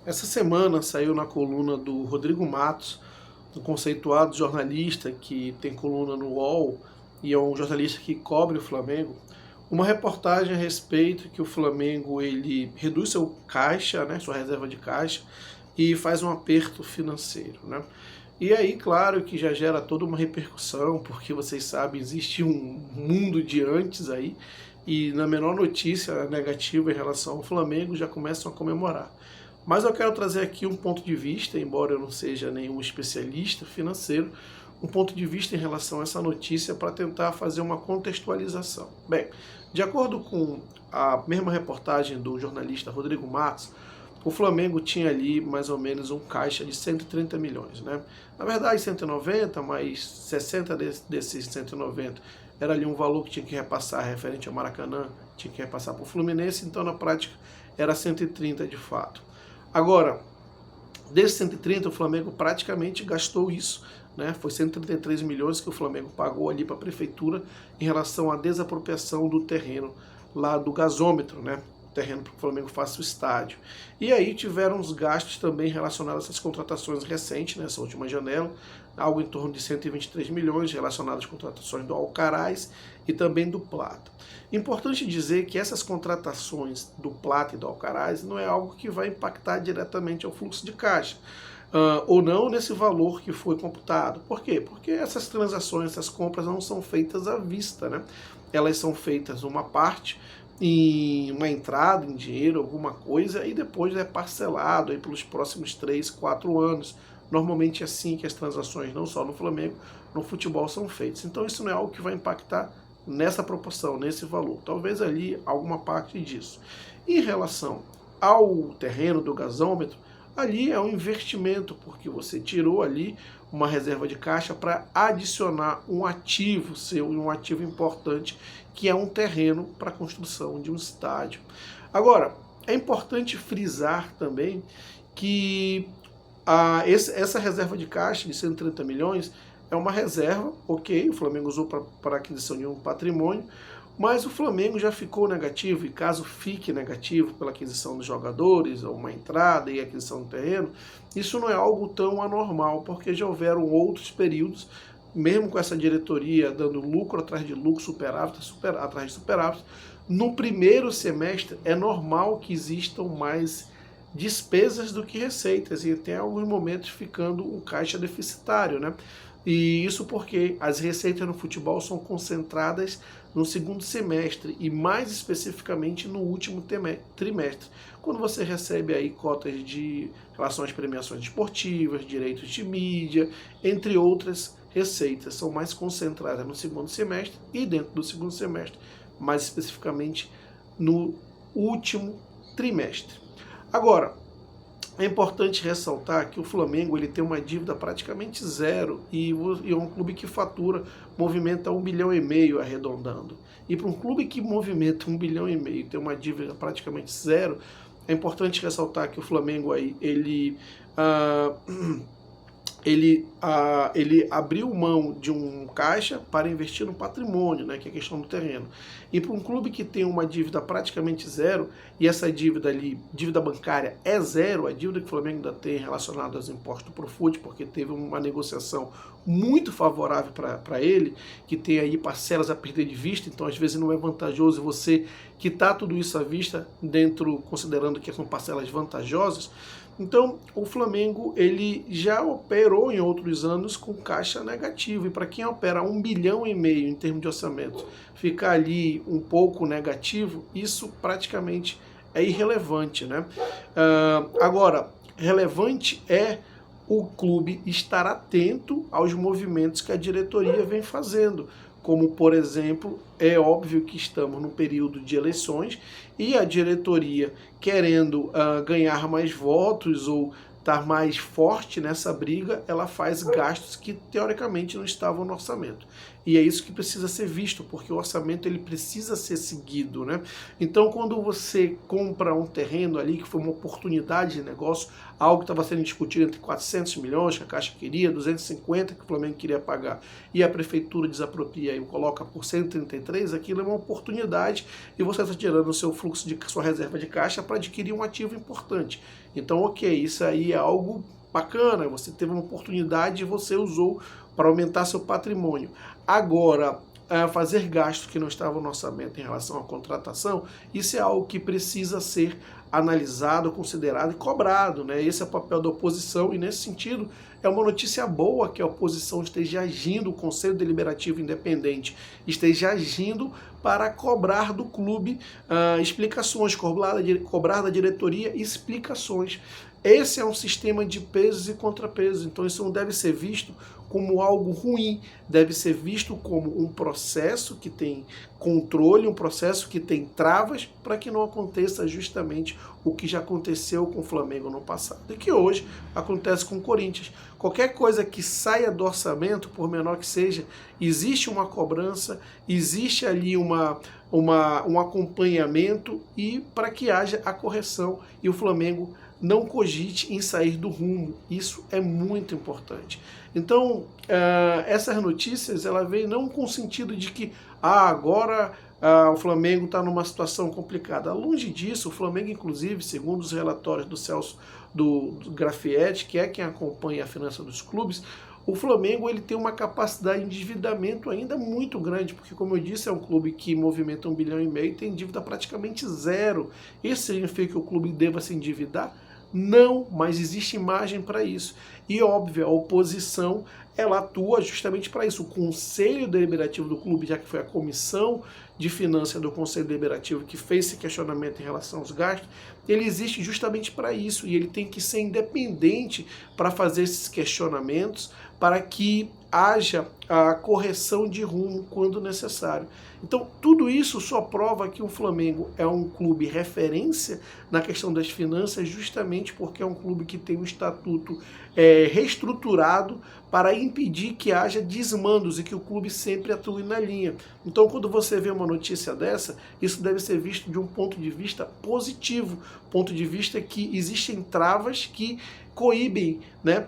Essa semana saiu na coluna do Rodrigo Matos, um conceituado jornalista que tem coluna no UOL e é um jornalista que cobre o Flamengo, uma reportagem a respeito que o Flamengo ele reduz seu caixa, né, sua reserva de caixa, e faz um aperto financeiro, né? E aí, claro que já gera toda uma repercussão, porque vocês sabem, existe um mundo de antes aí, e na menor notícia negativa em relação ao Flamengo já começam a comemorar. Mas eu quero trazer aqui um ponto de vista, embora eu não seja nenhum especialista financeiro, um ponto de vista em relação a essa notícia para tentar fazer uma contextualização. Bem, de acordo com a mesma reportagem do jornalista Rodrigo Matos, o Flamengo tinha ali mais ou menos um caixa de 130 milhões, né? Na verdade 190, mas 60 desses 190 era ali um valor que tinha que repassar referente ao Maracanã, tinha que repassar para o Fluminense, então na prática era 130 de fato. Agora, desses 130, o Flamengo praticamente gastou isso, né? Foi 133 milhões que o Flamengo pagou ali para a prefeitura em relação à desapropriação do terreno lá do gasômetro, né? Terreno para que o Flamengo faça o estádio. E aí tiveram os gastos também relacionados a essas contratações recentes, nessa última janela, algo em torno de 123 milhões relacionados às contratações do Alcaraz e também do Plata. Importante dizer que essas contratações do Plata e do Alcaraz não é algo que vai impactar diretamente ao fluxo de caixa. Ou não nesse valor que foi computado. Por quê? Porque essas transações, essas compras não são feitas à vista, né? Elas são feitas uma parte em uma entrada em dinheiro, alguma coisa, e depois é parcelado aí pelos próximos 3, 4 anos. Normalmente é assim que as transações, não só no Flamengo, no futebol são feitas. Então isso não é algo que vai impactar nessa proporção, nesse valor. Talvez ali alguma parte disso. Em relação ao terreno do gasômetro, ali é um investimento, porque você tirou ali uma reserva de caixa para adicionar um ativo seu, um ativo importante, que é um terreno para a construção de um estádio. Agora, é importante frisar também que essa reserva de caixa de 130 milhões é uma reserva, ok, o Flamengo usou para aquisição de um patrimônio, mas o Flamengo já ficou negativo, e caso fique negativo pela aquisição dos jogadores, ou uma entrada e aquisição do terreno, isso não é algo tão anormal, porque já houveram outros períodos, mesmo com essa diretoria dando lucro atrás de lucro, superávit atrás de superávit, no primeiro semestre é normal que existam mais despesas do que receitas, e até alguns momentos ficando um caixa deficitário, né? E isso porque as receitas no futebol são concentradas no segundo semestre e mais especificamente no último trimestre, quando você recebe aí cotas de relação às premiações esportivas, direitos de mídia, entre outras receitas, são mais concentradas no segundo semestre e dentro do segundo semestre, mais especificamente no último trimestre. Agora, é importante ressaltar que o Flamengo ele tem uma dívida praticamente zero e é um clube que movimenta 1,5 bilhão arredondando. E para um clube que movimenta 1,5 bilhão e tem uma dívida praticamente zero, é importante ressaltar que o Flamengo aí, ele abriu mão de um caixa para investir no patrimônio, né, que é a questão do terreno. E para um clube que tem uma dívida praticamente zero, e essa dívida ali, dívida bancária é zero, a dívida que o Flamengo ainda tem relacionada aos impostos do Profut, porque teve uma negociação muito favorável para ele, que tem aí parcelas a perder de vista, então às vezes não é vantajoso você quitar tudo isso à vista, considerando que são parcelas vantajosas. Então, o Flamengo ele já operou em outros anos com caixa negativo. E para quem opera 1,5 bilhão em termos de orçamento, ficar ali um pouco negativo, isso praticamente é irrelevante, né? Agora, relevante é o clube estar atento aos movimentos que a diretoria vem fazendo. Como, por exemplo, é óbvio que estamos no período de eleições e a diretoria querendo ganhar mais votos ou estar mais forte nessa briga, ela faz gastos que teoricamente não estavam no orçamento. E é isso que precisa ser visto, porque o orçamento ele precisa ser seguido, né? Então, quando você compra um terreno ali, que foi uma oportunidade de negócio, algo que estava sendo discutido entre 400 milhões, que a Caixa queria, 250 que o Flamengo queria pagar, e a Prefeitura desapropria e coloca por 133, aquilo é uma oportunidade e você está tirando o seu fluxo de sua reserva de caixa para adquirir um ativo importante. Então, ok, isso aí é algo bacana, você teve uma oportunidade e você usou para aumentar seu patrimônio. Agora, fazer gastos que não estavam no orçamento em relação à contratação, isso é algo que precisa ser analisado, considerado e cobrado, né? Esse é o papel da oposição e, nesse sentido, é uma notícia boa que a oposição esteja agindo, o Conselho Deliberativo Independente esteja agindo para cobrar do clube explicações, cobrar da diretoria explicações. Esse é um sistema de pesos e contrapesos, então isso não deve ser visto como algo ruim, deve ser visto como um processo que tem controle, um processo que tem travas para que não aconteça justamente o que já aconteceu com o Flamengo no passado e que hoje acontece com o Corinthians. Qualquer coisa que saia do orçamento, por menor que seja, existe uma cobrança, existe ali um acompanhamento e para que haja a correção e o Flamengo não cogite em sair do rumo. Isso é muito importante. Então, essas notícias, ela vem não com o sentido de que agora o Flamengo está numa situação complicada. Longe disso, o Flamengo, inclusive, segundo os relatórios do Celso do Grafietti, que é quem acompanha a finança dos clubes, o Flamengo ele tem uma capacidade de endividamento ainda muito grande, porque, como eu disse, é um clube que movimenta 1,5 bilhão e tem dívida praticamente zero. Isso significa que o clube deva se endividar? Não, mas existe margem para isso. E óbvio, a oposição ela atua justamente para isso. O Conselho Deliberativo do clube, já que foi a comissão de finanças do Conselho Deliberativo que fez esse questionamento em relação aos gastos, ele existe justamente para isso e ele tem que ser independente para fazer esses questionamentos, para que haja a correção de rumo quando necessário. Então, tudo isso só prova que o Flamengo é um clube referência na questão das finanças, justamente porque é um clube que tem um estatuto reestruturado para impedir que haja desmandos e que o clube sempre atue na linha. Então, quando você vê uma notícia dessa, isso deve ser visto de um ponto de vista positivo, ponto de vista que existem travas que coíbem, né?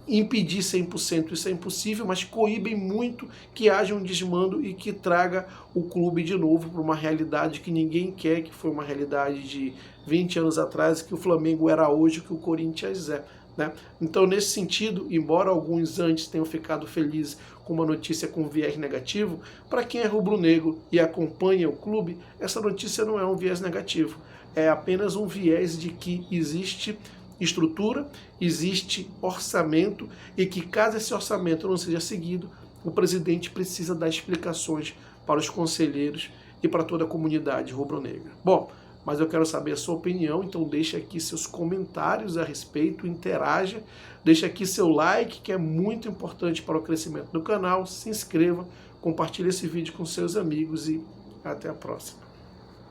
Impedir 100% isso é impossível, mas coíbem muito que haja um desmando e que traga o clube de novo para uma realidade que ninguém quer, que foi uma realidade de 20 anos atrás, que o Flamengo era hoje o que o Corinthians é. Né? Então, nesse sentido, embora alguns antes tenham ficado felizes com uma notícia com viés negativo, para quem é rubro-negro e acompanha o clube, essa notícia não é um viés negativo, é apenas um viés de que existe estrutura, existe orçamento e que caso esse orçamento não seja seguido, o presidente precisa dar explicações para os conselheiros e para toda a comunidade rubro-negra. Bom, mas eu quero saber a sua opinião, então deixe aqui seus comentários a respeito, interaja, deixe aqui seu like, que é muito importante para o crescimento do canal, se inscreva, compartilhe esse vídeo com seus amigos e até a próxima.